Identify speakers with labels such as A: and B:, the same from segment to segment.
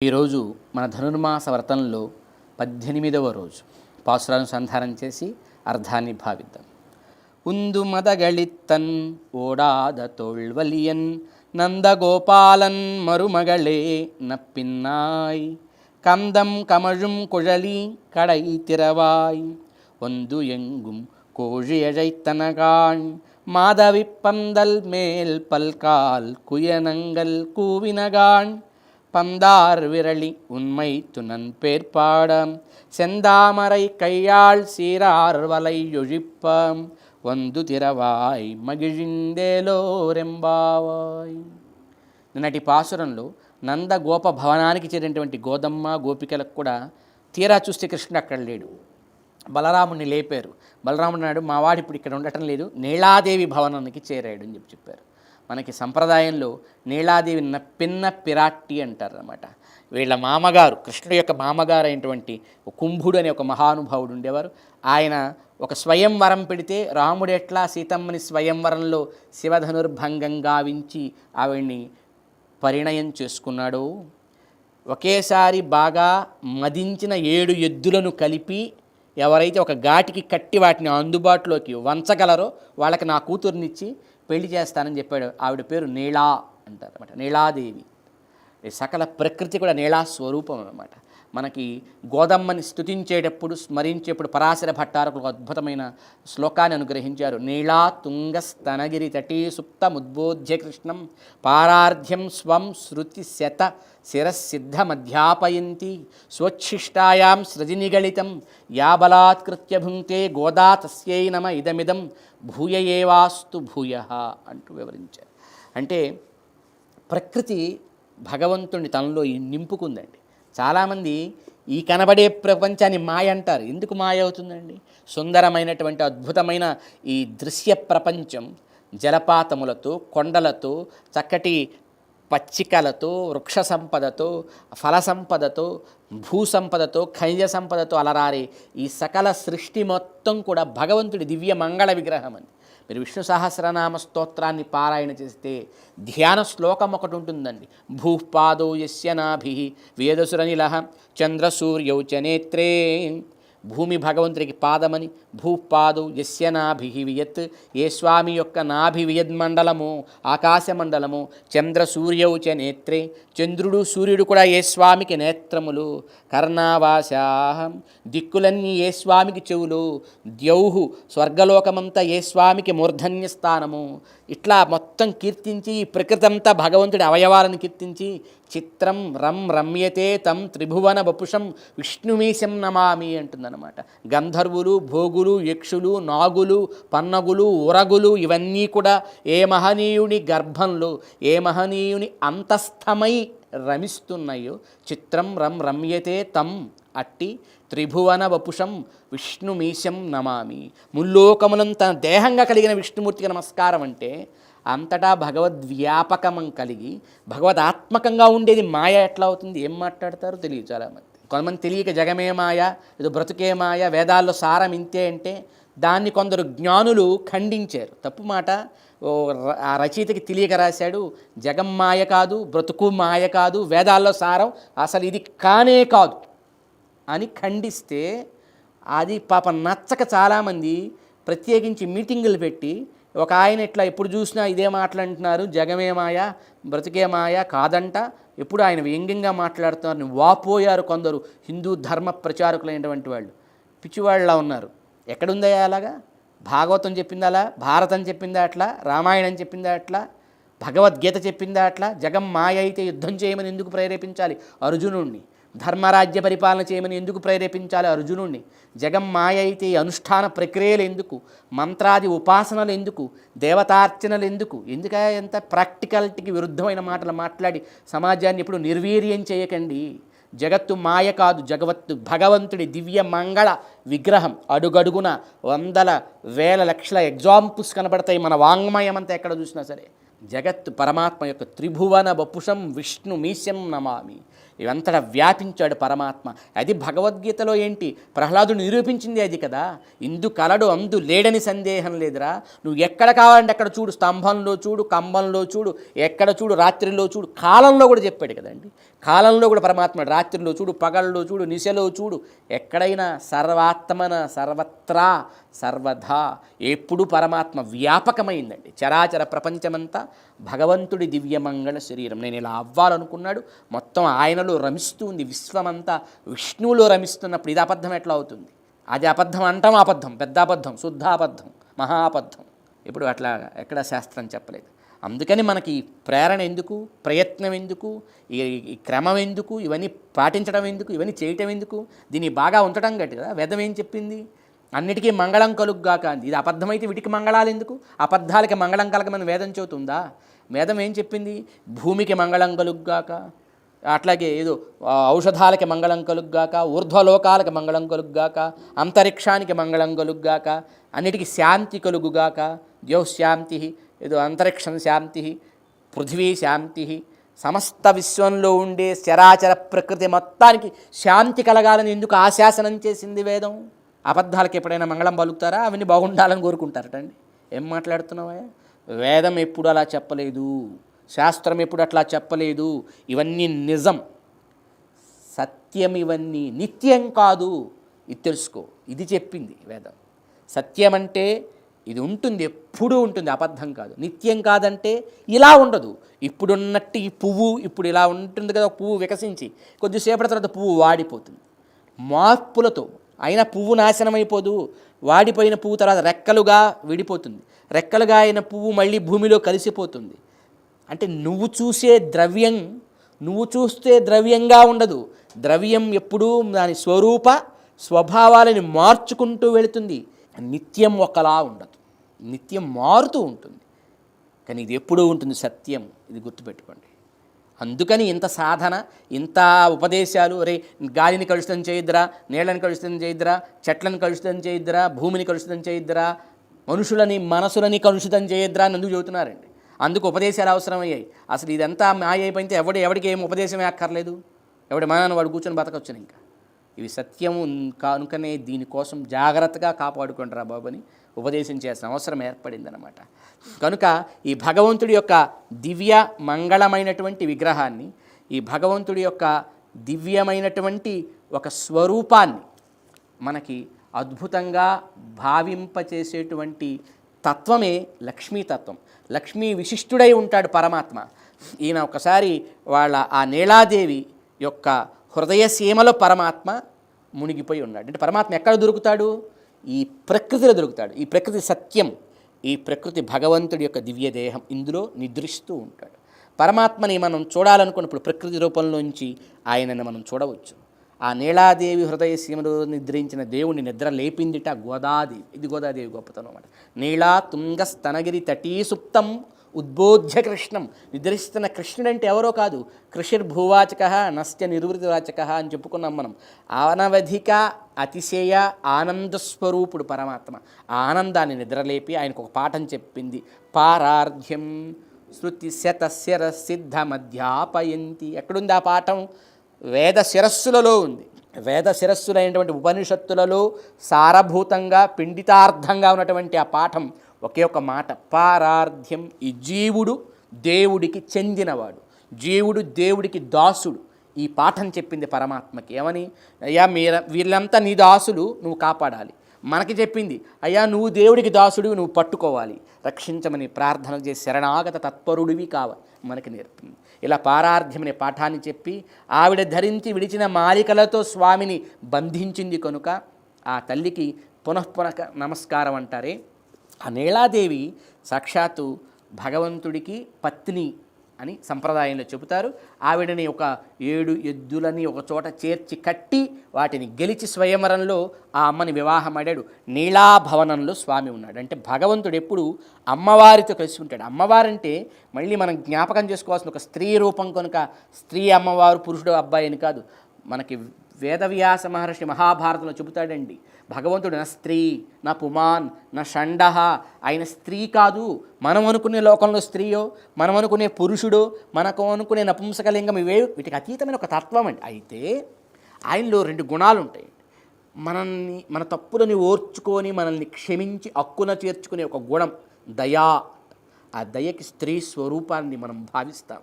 A: ఈరోజు మన ధనుర్మాస వ్రతంలో 18వ రోజు పాసురానుసంధానం చేసి అర్థాన్ని భావిద్దాం. ఉందు మదగళిత్తన్ ఓడాద తోళ్వలియన్ నందగోపాలన్ మరుమగళే నప్పిన్నాయ్ கந்தம் கமழும் குழலி கடை திறவாய் ஒந்து எங்கும் கோழி அழைத்தனகான் மாதவி பந்தல் மேல் பல்கால் குயனங்கள் கூவினகான் பந்தார் விரளி உண்மை துணன் பேர்பாடம் செந்தாமரை கையாள் சீரார் வலை ஒழிப்பம் వందు తిరవాయ్ మగిజిందేలో రెంబావాయ్. నిన్నటి పాసురంలో నంద గోప భవనానికి చేరినటువంటి గోదమ్మ గోపికలకు కూడా తీరా చూస్తే కృష్ణుడు అక్కడ లేడు. బలరాముడిని లేపారు. బలరాముడు నాడు మావాడు ఇప్పుడు ఇక్కడ ఉండటం లేదు, నీలాదేవి భవనానికి చేరాడు అని చెప్పారు. మనకి సంప్రదాయంలో నీలాదేవి పిన్న పిరాట్టి అంటారు అన్నమాట. వీళ్ళ మామగారు, కృష్ణుడి యొక్క మామగారు అయినటువంటి కుంభుడు అనే ఒక మహానుభావుడు ఉండేవారు. ఆయన ఒక స్వయంవరం పెడితే రాముడు ఎట్లా సీతమ్మని స్వయంవరంలో శివధనుర్భంగం గావించి ఆవిడ్ని పరిణయం చేసుకున్నాడో, ఒకేసారి బాగా మదించిన 7 ఎద్దులను కలిపి ఎవరైతే ఒక ఘాటికి కట్టి వాటిని అందుబాటులోకి వంచగలరో వాళ్ళకి నా కూతుర్నిచ్చి పెళ్లి చేస్తానని చెప్పాడు. ఆవిడ పేరు నీళా అంటారు అన్నమాట, నీలాదేవి. సకల ప్రకృతి కూడా నీళా స్వరూపం అన్నమాట. మనకి గోదమ్మని స్తుతించేటప్పుడు స్మరించేప్పుడు పరాశర భట్టారకులు ఒక అద్భుతమైన శ్లోకాన్ని అనుగ్రహించారు. నీళా తుంగస్తనగిరి తటీ సుప్తముద్బోధ్య కృష్ణం పారార్ధ్యం స్వం శృతి శత శిరసిద్ధమధ్యాపయంతి స్వచ్ఛిష్టాయాం సృజినిగళితం యాబలాత్కృత్య భుంక్తే గోదా తస్యై నమ ఇదమిదం భూయ ఏవాస్తు భూయ అంటూ వివరించారు. అంటే ప్రకృతి భగవంతుని తనలో నింపుకుందండి. చాలామంది ఈ కనబడే ప్రపంచాన్ని మాయ అంటారు. ఎందుకు మాయ అవుతుందండి? సుందరమైనటువంటి అద్భుతమైన ఈ దృశ్య ప్రపంచం జలపాతములతో, కొండలతో, చక్కటి పచ్చికలతో, వృక్ష సంపదతో, ఫల సంపదతో, భూ సంపదతో, ఖనిజ సంపదతో అలరారే ఈ సకల సృష్టి మొత్తం కూడా భగవంతుడి దివ్య మంగళ విగ్రహం అని. మీరు విష్ణు సహస్రనామ స్తోత్రాన్ని పారాయణ చేస్తే ధ్యాన శ్లోకం ఒకటి ఉంటుందండి. భూపాదౌ యస్య నాభిః వేదసురనిలః చంద్రసూర్యౌ చ నేత్రే. భూమి భగవంతుడికి పాదమని, భూపాదౌ యస్య నాభిః వియత్, ఏ స్వామి యొక్క నాభి వియద్మండలము ఆకాశమండలము, చంద్రసూర్యౌ చ నేత్రే, చంద్రుడు సూర్యుడు కూడా ఏ స్వామికి నేత్రములు, కర్ణావాసాహం దిక్కులన్నీ ఏ స్వామికి చెవులు, ద్యౌహు స్వర్గలోకమంతా ఏ స్వామికి మూర్ధన్య స్థానము. ఇట్లా మొత్తం కీర్తించి ఈ ప్రకృతంతా భగవంతుడి అవయవాలను కీర్తించి చిత్రం రం రమ్యతే తం త్రిభువన వపుషం విష్ణుమీశం నమామి అంటుందన్నమాట. గంధర్వులు, భోగులు, యక్షులు, నాగులు, పన్నగులు, ఉరగులు ఇవన్నీ కూడా ఏ మహనీయుని గర్భంలో, ఏ మహనీయుని అంతస్థమై రమిస్తున్నాయో చిత్రం రం రమ్యతే తం అట్టి త్రిభువన వపుషం విష్ణుమీశం నమామి. ముల్లోకములను తన దేహంగా కలిగిన విష్ణుమూర్తికి నమస్కారం అంటే అంతటా భగవద్వ్యాపకం కలిగి భగవదాత్మకంగా ఉండేది మాయ ఎట్లా అవుతుంది? ఏం మాట్లాడతారో తెలియదు చాలామంది. కొంతమంది తెలియక జగమే మాయ, ఏదో బ్రతుకే మాయ, వేదాల్లో సారం ఇంతే అంటే దాన్ని కొందరు జ్ఞానులు ఖండించారు. తప్పు మాట. ఆ రచయితకి తెలియక రాశాడు. జగం మాయ కాదు, బ్రతుకు మాయ కాదు, వేదాల్లో సారం అసలు ఇది కానే కాదు అని ఖండిస్తే అది పాపం నచ్చక చాలామంది ప్రత్యేకించి మీటింగులు పెట్టి ఒక ఆయన ఇట్లా ఎప్పుడు చూసినా ఇదే మాట్లాడుతున్నారు, జగమే మాయ బ్రతుకే మాయ కాదంట, ఎప్పుడు ఆయన వ్యంగ్యంగా మాట్లాడుతున్నారని వాపోయారు కొందరు హిందూ ధర్మ ప్రచారకులైనటువంటి వాళ్ళు. పిచ్చివాళ్ళలా ఉన్నారు. ఎక్కడుందా అలాగా? భాగవతం చెప్పిందా అలా? భారతం చెప్పిందా అట్లా? రామాయణం చెప్పిందా అట్లా? భగవద్గీత చెప్పిందా అట్లా? జగం మాయ అయితే యుద్ధం చేయమని ఎందుకు ప్రేరేపించాలి అర్జునుణ్ణి? ధర్మరాజ్య పరిపాలన చేయమని ఎందుకు ప్రేరేపించాలి అర్జునుణ్ణి? జగం మాయ అయితే అనుష్ఠాన ప్రక్రియలు ఎందుకు? మంత్రాది ఉపాసనలు ఎందుకు? దేవతార్చనలు ఎందుకు? ఎంత ప్రాక్టికాలిటీకి విరుద్ధమైన మాటలు మాట్లాడి సమాజాన్ని ఎప్పుడు నిర్వీర్యం చేయకండి. జగత్తు మాయ కాదు, జగవత్తు భగవంతుడి దివ్య మంగళ విగ్రహం. అడుగడుగున వందల వేల లక్షల ఎగ్జాంపుల్స్ కనబడతాయి మన వాంగ్మయం అంతా ఎక్కడ చూసినా సరే. జగత్తు పరమాత్మ యొక్క త్రిభువన వపుషం విష్ణు మీశ్యం నమామి, ఇవంతటా వ్యాపించాడు పరమాత్మ. అది భగవద్గీతలో ఏంటి ప్రహ్లాదుడు నిరూపించింది అది కదా. ఇందు కలడు అందు లేడని సందేహం లేదురా. నువ్వు ఎక్కడ కావాలంటే అక్కడ చూడు, స్తంభంలో చూడు, కంబంలో చూడు, ఎక్కడ చూడు, రాత్రిలో చూడు, కాలంలో కూడా చెప్పాడు కదండి. కాలంలో కూడా పరమాత్మ రాత్రిలో చూడు, పగల్లో చూడు, నిశలో చూడు, ఎక్కడైనా సర్వాత్మన సర్వత్రా సర్వధా ఎప్పుడు పరమాత్మ వ్యాపకమైందండి. చరాచర ప్రపంచమంతా భగవంతుడి దివ్యమంగళ శరీరం. నేను ఇలా అవ్వాలనుకున్నాడు, మొత్తం ఆయనలో రమిస్తూ ఉంది. విశ్వమంతా విష్ణువులో రమిస్తున్నప్పుడు ఇది అబద్ధం ఎట్లా అవుతుంది? అది అబద్ధం అంటాం, అబద్ధం, పెద్ద అబద్ధం, శుద్ధ అబద్ధం, మహా అబద్ధం. ఇప్పుడు అట్లా ఎక్కడ శాస్త్రం చెప్పలేదు. అందుకని మనకి ప్రేరణ ఎందుకు, ప్రయత్నం ఎందుకు, ఈ క్రమం ఎందుకు, ఇవన్నీ పాటించడం ఎందుకు, ఇవన్నీ చేయటం ఎందుకు, దీన్ని బాగా ఉంచడం గట్టి కదా. వేదం ఏం చెప్పింది? అన్నిటికీ మంగళం కలుగ్గాక అంది. ఇది అబద్ధమైతే వీటికి మంగళాలు ఎందుకు? అబద్ధాలకి మంగళం కలగమని వేదం చెబుతుందా? వేదం ఏం చెప్పింది? భూమికి మంగళం కలుగ్గాక, అట్లాగే ఏదో ఔషధాలకి మంగళం కలుగ్గాక, ఊర్ధ్వలోకాలకి మంగళం కలుగ్గాక, అంతరిక్షానికి మంగళం కలుగ్గాక, అన్నిటికీ శాంతి కలుగుగాక, ద్యోశాంతి, ఏదో అంతరిక్షం శాంతి, పృథివీ శాంతి, సమస్త విశ్వంలో ఉండే చరాచర ప్రకృతి మొత్తానికి శాంతి కలగాలని ఎందుకు ఆశాసనం చేసింది వేదం? అబద్ధాలకు ఎప్పుడైనా మంగళం పలుకుతారా? అవన్నీ బాగుండాలని కోరుకుంటారటండి. ఏం మాట్లాడుతున్నావా? వేదం ఎప్పుడు అలా చెప్పలేదు, శాస్త్రం ఎప్పుడు అట్లా చెప్పలేదు. ఇవన్నీ నిజం, సత్యం, ఇవన్నీ నిత్యం కాదు. ఇది తెలుసుకో. ఇది చెప్పింది వేదం. సత్యం అంటే ఇది ఉంటుంది, ఎప్పుడూ ఉంటుంది, అబద్ధం కాదు. నిత్యం కాదంటే ఇలా ఉండదు. ఇప్పుడున్నట్టు ఈ పువ్వు ఇప్పుడు ఇలా ఉంటుంది కదా, పువ్వు వికసించి కొద్దిసేపటి తర్వాత పువ్వు వాడిపోతుంది మార్పులతో. అయినా పువ్వు నాశనం అయిపోదు. వాడిపోయిన పువ్వు తర్వాత రెక్కలుగా విడిపోతుంది. రెక్కలుగా అయిన పువ్వు మళ్ళీ భూమిలో కలిసిపోతుంది. అంటే నువ్వు చూసే ద్రవ్యం నువ్వు చూస్తే ద్రవ్యంగా ఉండదు. ద్రవ్యం ఎప్పుడూ దాని స్వరూప స్వభావాలని మార్చుకుంటూ వెళుతుంది. నిత్యం ఒకలా ఉండదు, నిత్యం మారుతూ ఉంటుంది. కానీ ఇది ఎప్పుడూ ఉంటుంది సత్యం. ఇది గుర్తుపెట్టుకోండి. అందుకని ఇంత సాధన, ఇంత ఉపదేశాలు. రే గాలిని కలుషితం చేయొద్దురా, నీళ్ళని కలుషితం చేయొద్దురా, చెట్లను కలుషితం చేయొద్దురా, భూమిని కలుషితం చేయొద్దురా, మనుషులని మనసులని కలుషితం చేయొద్దురా అని ఎందుకు చెబుతున్నారండి? అందుకు ఉపదేశాలు అవసరమయ్యాయి. అసలు ఇదంతా మాయ అయిపోయితే ఎవడికి ఏం ఉపదేశమే అక్కర్లేదు. ఎవడి మనని వాడు కూర్చొని బతకొచ్చును. ఇంకా ఇవి సత్యము కనుకనే దీనికోసం జాగ్రత్తగా కాపాడుకుంటారా బాబు అని ఉపదేశం చేసిన అవసరం ఏర్పడిందనమాట. కనుక ఈ భగవంతుడి యొక్క దివ్య మంగళమైనటువంటి విగ్రహాన్ని, ఈ భగవంతుడి యొక్క దివ్యమైనటువంటి ఒక స్వరూపాన్ని మనకి అద్భుతంగా భావింపచేసేటువంటి తత్వమే లక్ష్మీతత్వం. లక్ష్మీ విశిష్టుడై ఉంటాడు పరమాత్మ. ఈయన ఒకసారి ఆ నీలాదేవి యొక్క హృదయ సీమలో పరమాత్మ మునిగిపోయి ఉన్నాడు. అంటే పరమాత్మ ఎక్కడ దొరుకుతాడు? ఈ ప్రకృతిలో దొరుకుతాడు. ఈ ప్రకృతి సత్యం, ఈ ప్రకృతి భగవంతుడి యొక్క దివ్య దేహం, ఇందులో నిద్రిస్తూ ఉంటాడు. పరమాత్మని మనం చూడాలనుకున్నప్పుడు ప్రకృతి రూపంలోంచి ఆయనని మనం చూడవచ్చు. ఆ నీలాదేవి హృదయ సీమలో నిద్రించిన దేవుణ్ణి నిద్ర లేపిందిట గోదాదేవి. ఇది గోదాదేవి గొప్పతనం అన్నమాట. నీలా తుంగ స్తనగిరి తటీ సుప్తం ఉద్బోధ్య కృష్ణం. నిద్రిస్తున్న కృష్ణుడు అంటే ఎవరో కాదు, కృషిర్భూవాచక నస్య నిర్వృతివాచక అని చెప్పుకున్నాం మనం. అనవధిక అతిశయ ఆనందస్వరూపుడు పరమాత్మ. ఆ ఆనందాన్ని నిద్రలేపి ఆయనకు ఒక పాఠం చెప్పింది. పారార్ధ్యం శృతి శతశిర సిద్ధ మధ్యాపయంతి. ఎక్కడుంది ఆ పాఠం? వేద శిరస్సులలో ఉంది. వేద శిరస్సులైనటువంటి ఉపనిషత్తులలో సారభూతంగా పిండితార్థంగా ఉన్నటువంటి ఆ పాఠం ఒకే ఒక మాట, పారార్ధ్యం. ఈ జీవుడు దేవుడికి చెందినవాడు, జీవుడు దేవుడికి దాసుడు. ఈ పాఠం చెప్పింది పరమాత్మకి. ఏమని? అయ్యా వీళ్ళంతా నీ దాసులు, నువ్వు కాపాడాలి. మనకి చెప్పింది, అయ్యా నువ్వు దేవుడికి దాసుడు, నువ్వు పట్టుకోవాలి, రక్షించమని ప్రార్థన చేసి శరణాగత తత్పరుడివి కావాలి మనకి నేర్పింది. ఇలా పారార్ధ్యం అనే పాఠాన్ని చెప్పి ఆవిడ ధరించి విడిచిన మాలికలతో స్వామిని బంధించింది కనుక ఆ తల్లికి పునఃపునః నమస్కారం అంటారే. ఆ నీలాదేవి సాక్షాత్తు భగవంతుడికి పత్ని అని సంప్రదాయంలో చెబుతారు. ఆవిడని ఒక 7 ఎద్దులని ఒక చోట చేర్చి కట్టి వాటిని గెలిచి స్వయంవరంలో ఆ అమ్మని వివాహమాడాడు. నీలాభవనంలో స్వామి ఉన్నాడు. అంటే భగవంతుడు ఎప్పుడు అమ్మవారితో కలిసి ఉంటాడు. అమ్మవారంటే మళ్ళీ మనం జ్ఞాపకం చేసుకోవాల్సిన ఒక స్త్రీ రూపం కనుక స్త్రీ అమ్మవారు, పురుషుడు అబ్బాయి అని కాదు. మనకి వేదవ్యాస మహర్షి మహాభారతంలో చెబుతాడండి, భగవంతుడు నా స్త్రీ, నా పుమాన్, నా షండ, ఆయన స్త్రీ కాదు. మనం అనుకునే లోకంలో స్త్రీయో, మనం అనుకునే పురుషుడో, మనకు అనుకునే నపుంసకలింగం ఇవే వీటికి అతీతమైన ఒక తత్వం అండి. అయితే ఆయనలో 2 గుణాలు ఉంటాయి. మన తప్పులని ఓర్చుకొని మనల్ని క్షమించి హక్కున చేర్చుకునే ఒక గుణం దయా. ఆ దయకి స్త్రీ స్వరూపాన్ని మనం భావిస్తాం.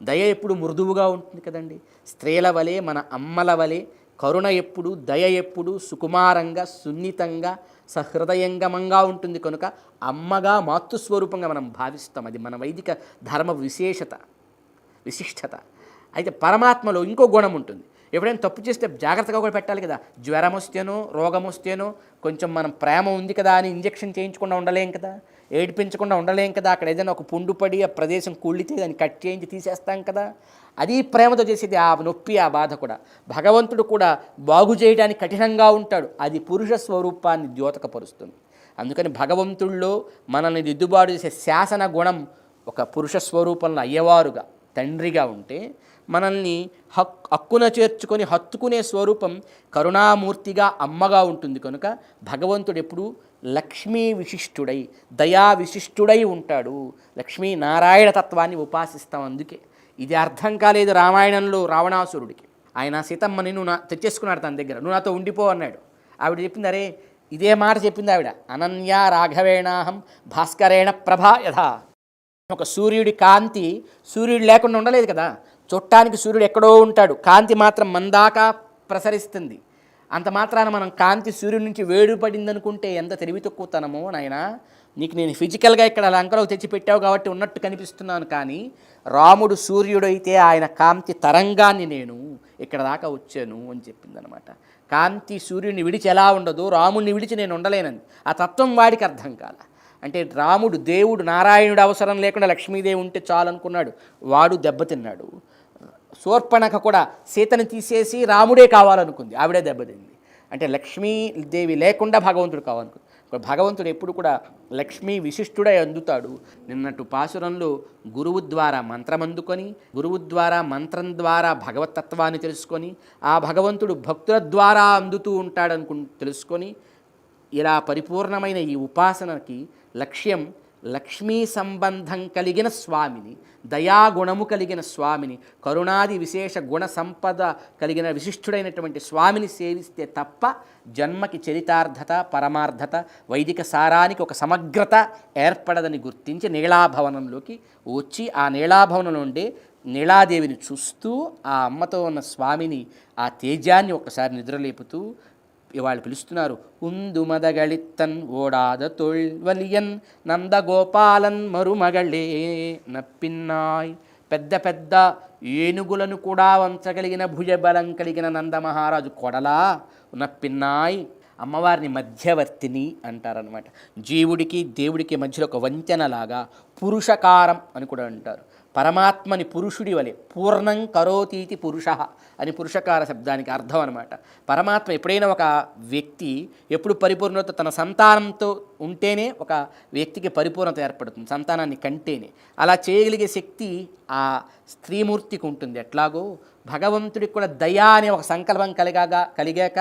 A: దయ ఎప్పుడు మృదువుగా ఉంటుంది కదండి. స్త్రీల వలె, మన అమ్మల వలె కరుణ ఎప్పుడు, దయ ఎప్పుడు సుకుమారంగా, సున్నితంగా, సహృదయంగమంగా ఉంటుంది. కనుక అమ్మగా, మాతృస్వరూపంగా మనం భావిస్తాం. అది మన వైదిక ధర్మ విశిష్టత. అయితే పరమాత్మలో ఇంకో గుణం ఉంటుంది. ఎప్పుడైనా తప్పు చేస్తే జాగ్రత్తగా కూడా పెట్టాలి కదా. జ్వరం వస్తేనో, రోగం వస్తేనో కొంచెం మనం ప్రేమ ఉంది కదా అని ఇంజెక్షన్ చేయించకుండా ఉండలేం కదా, ఏడిపించకుండా ఉండలేం కదా. అక్కడ ఏదైనా ఒక పుండు పడి ఆ ప్రదేశం కుళ్ళితే దాన్ని కట్ చేయించి తీసేస్తాం కదా. అది ప్రేమతో చేసేది. ఆ నొప్పి, ఆ బాధ కూడా. భగవంతుడు కూడా బాగు చేయడానికి కఠినంగా ఉంటాడు. అది పురుష స్వరూపాన్ని ద్యోతకపరుస్తుంది. అందుకని భగవంతుల్లో మనల్ని దిద్దుబాటు చేసే శాసన గుణం ఒక పురుష స్వరూపంలో అయ్యవారుగా, తండ్రిగా ఉంటే, మనల్ని హక్కున చేర్చుకొని హత్తుకునే స్వరూపం కరుణామూర్తిగా అమ్మగా ఉంటుంది. కనుక భగవంతుడు ఎప్పుడు లక్ష్మీ విశిష్టుడై, దయా విశిష్టుడై ఉంటాడు. లక్ష్మీ నారాయణ తత్వాన్ని ఉపాసిస్తాం. అందుకే ఇది అర్థం కాలేదు రామాయణంలో రావణాసురుడికి. ఆయన సీతమ్మని నువ్వు తెచ్చేసుకున్నాడు తన దగ్గర, నువ్వు నాతో ఉండిపో అన్నాడు. ఆవిడ చెప్పింది, అరే ఇదే మాట చెప్పింది ఆవిడ, అనన్యా రాఘవేణాహం భాస్కరేణ ప్రభా యథా. ఒక సూర్యుడి కాంతి సూర్యుడు లేకుండా ఉండలేదు కదా. చుట్టానికి సూర్యుడు ఎక్కడో ఉంటాడు, కాంతి మాత్రం మందాకా ప్రసరిస్తుంది. అంత మాత్రాన మనం కాంతి సూర్యుడి నుంచి వేడిపడింది అనుకుంటే ఎంత తెలివి తక్కువతనమో నాయనా. నీకు నేను ఫిజికల్గా ఇక్కడ లంకలో తెచ్చిపెట్టావు కాబట్టి ఉన్నట్టు కనిపిస్తున్నాను, కానీ రాముడు సూర్యుడైతే ఆయన కాంతి తరంగాన్ని నేను ఇక్కడ దాకా వచ్చాను అని చెప్పిందనమాట. కాంతి సూర్యుడిని విడిచి ఎలా ఉండదు, రాముడిని విడిచి నేను ఉండలేనని ఆ తత్వం వాడికి అర్థం కాల. అంటే రాముడు దేవుడు, నారాయణుడు అవసరం లేకుండా లక్ష్మీదేవి ఉంటే చాలు అనుకున్నాడు, వాడు దెబ్బతిన్నాడు. శూర్పణఖ కూడా సీతని తీసేసి రాముడే కావాలనుకుంది, ఆవిడే దెబ్బతింది. అంటే లక్ష్మీదేవి లేకుండా భగవంతుడు కావాలనుకుంది. భగవంతుడు ఎప్పుడు కూడా లక్ష్మీ విశిష్టుడై అందుతాడు. నిన్నటి పాసురంలో గురువు ద్వారా మంత్రం అందుకొని, గురువు ద్వారా మంత్రం ద్వారా భగవతత్వాన్ని తెలుసుకొని, ఆ భగవంతుడు భక్తుల ద్వారా అందుతూ ఉంటాడనుకు తెలుసుకొని, ఇలా పరిపూర్ణమైన ఈ ఉపాసనకి లక్ష్యం లక్ష్మీ సంబంధం కలిగిన స్వామిని, దయాగుణము కలిగిన స్వామిని, కరుణాది విశేష గుణ సంపద కలిగిన విశిష్టుడైనటువంటి స్వామిని సేవిస్తే తప్ప జన్మకి చరితార్థత, పరమార్థత, వైదిక సారానికి ఒక సమగ్రత ఏర్పడదని గుర్తించి నీళాభవనంలోకి వచ్చి ఆ నీళాభవనం నుండి నీళాదేవిని చూస్తూ ఆ అమ్మతో ఉన్న స్వామిని, ఆ తేజాన్ని ఒక్కసారి నిద్రలేపుతూ ఇవాళ పిలుస్తున్నారు. ఉందు మదగళిత్తన్ ఓడాద తొల్వలియన్ నందగోపాలన్ మరుమగళే నప్పిన్నాయ్. పెద్ద పెద్ద ఏనుగులను కూడా వంచగలిగిన భుజబలం కలిగిన నందమహారాజు కొడలా నప్పిన్నాయ్. అమ్మవారిని మధ్యవర్తిని అంటారనమాట. జీవుడికి దేవుడికి మధ్యలో ఒక వంతెనలాగా, పురుషకారం అని కూడా అంటారు. పరమాత్మని పురుషుడి వలె పూర్ణం కరోతీతి పురుష అని పురుషకార శబ్దానికి అర్థం అనమాట. పరమాత్మ ఎప్పుడైనా ఒక వ్యక్తి ఎప్పుడు పరిపూర్ణత తన సంతానంతో ఉంటేనే ఒక వ్యక్తికి పరిపూర్ణత ఏర్పడుతుంది, సంతానాన్ని కంటేనే. అలా చేయగలిగే శక్తి ఆ స్త్రీమూర్తికి ఉంటుంది. ఎట్లాగో భగవంతుడికి కూడా దయా అనే ఒక సంకల్పం కలిగాక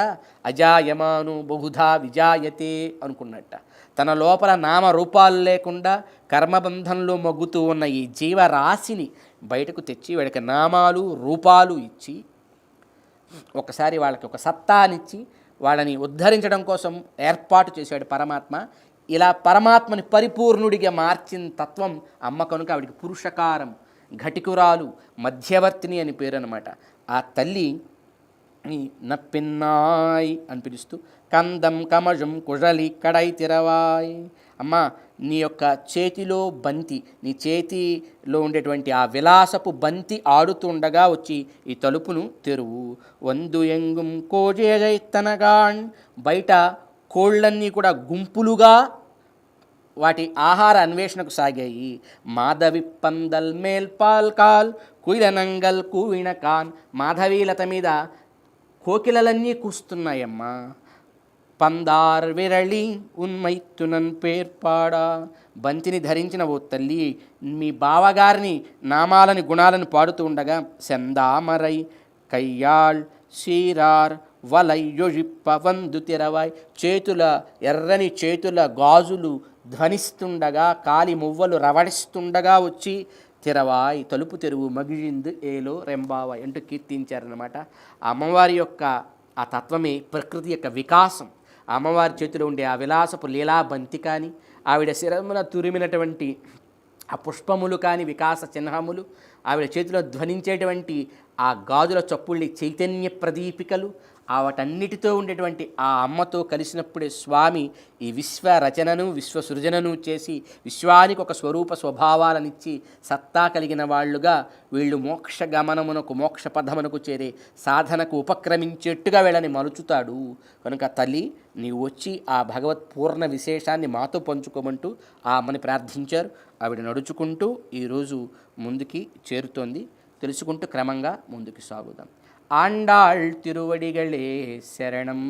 A: అజాయమాను బహుధా విజాయతే అనుకున్నట్ట. తన లోపల నామరూపాలు లేకుండా కర్మబంధంలో మగ్గుతూ ఉన్న ఈ జీవరాశిని బయటకు తెచ్చి వాడికి నామాలు రూపాలు ఇచ్చి ఒకసారి వాళ్ళకి ఒక సత్తానిచ్చి వాళ్ళని ఉద్ధరించడం కోసం ఏర్పాటు చేశాడు పరమాత్మ. ఇలా పరమాత్మని పరిపూర్ణుడిగా మార్చిన తత్వం అమ్మ కనుక ఆవిడికి పురుషకారం, ఘటికురాలు, మధ్యవర్తిని అని పేరు అనమాట. ఆ తల్లి నప్పిన్నాయ్ అని పిలుస్తూ కందం కమజం కుజలి కడై తిరవాయ్. అమ్మ నీ యొక్క చేతిలో బంతి, నీ చేతిలో ఉండేటువంటి ఆ విలాసపు బంతి ఆడుతుండగా వచ్చి ఈ తలుపును తెరువు. వందు ఎంగుం కోజేజైతనగాన్. బయట కోళ్ళన్నీ కూడా గుంపులుగా వాటి ఆహార అన్వేషణకు సాగాయి. మాధవి పందల్ మేల్పాల్ కాల్ కుయిలనంగల్ కూవిణకాన్. మాధవీలత మీద కోకిలలన్నీ కూస్తున్నాయమ్మా. పందార్ విరళి ఉన్మైత్తునన్ పేర్పాడా. బంతిని ధరించిన ఓ తల్లి మీ బావగారిని నామాలని గుణాలను పాడుతూ ఉండగా సెందామరై కయ్యాళ్ సీరార్ వలయ్యొழிప్ప వందు తిరవాయ్. చేతుల ఎర్రని చేతుల గాజులు ధ్వనిస్తుండగా, కాలి మువ్వలు రవడిస్తుండగా వచ్చి తిరవాయ్ తలుపు తెరువు మగిழிందు ఏలో రెంబావాయ్ అంటూ కీర్తించారనమాట. ఆ అమ్మవారి యొక్క ఆ తత్వమే ప్రకృతి యొక్క వికాసం. ఆ అమ్మవారి చేతిలో ఉండే ఆ విలాసపు లీలాబంతి కానీ, ఆవిడ శిరమున తురిమినటువంటి ఆ పుష్పములు కానీ వికాస చిహ్నములు, ఆవిడ చేతిలో ధ్వనించేటువంటి ఆ గాజుల చప్పుళ్ళి చైతన్య ప్రదీపికలు, వాటన్నిటితో ఉండేటువంటి ఆ అమ్మతో కలిసినప్పుడే స్వామి ఈ విశ్వ రచనను విశ్వ సృజనను చేసి విశ్వానికి ఒక స్వరూప స్వభావాలనిచ్చి సత్తా కలిగిన వాళ్ళుగా వీళ్ళు మోక్ష గమనమునకు మోక్ష పదమునకు చేరే సాధనకు ఉపక్రమించేట్టుగా వీళ్ళని మలుచుతాడు. కనుక తల్లి నీవు వచ్చి ఆ భగవత్ పూర్ణ విశేషాన్ని మాతో పంచుకోమంటూ ఆ అమ్మని ప్రార్థించారు. ఆవిడ నడుచుకుంటూ ఈరోజు ముందుకి చేరుతోంది. తెలుసుకుంటూ క్రమంగా ముందుకు సాగుదాం. ఆండాళ్ తిరువడిగళే శరణం.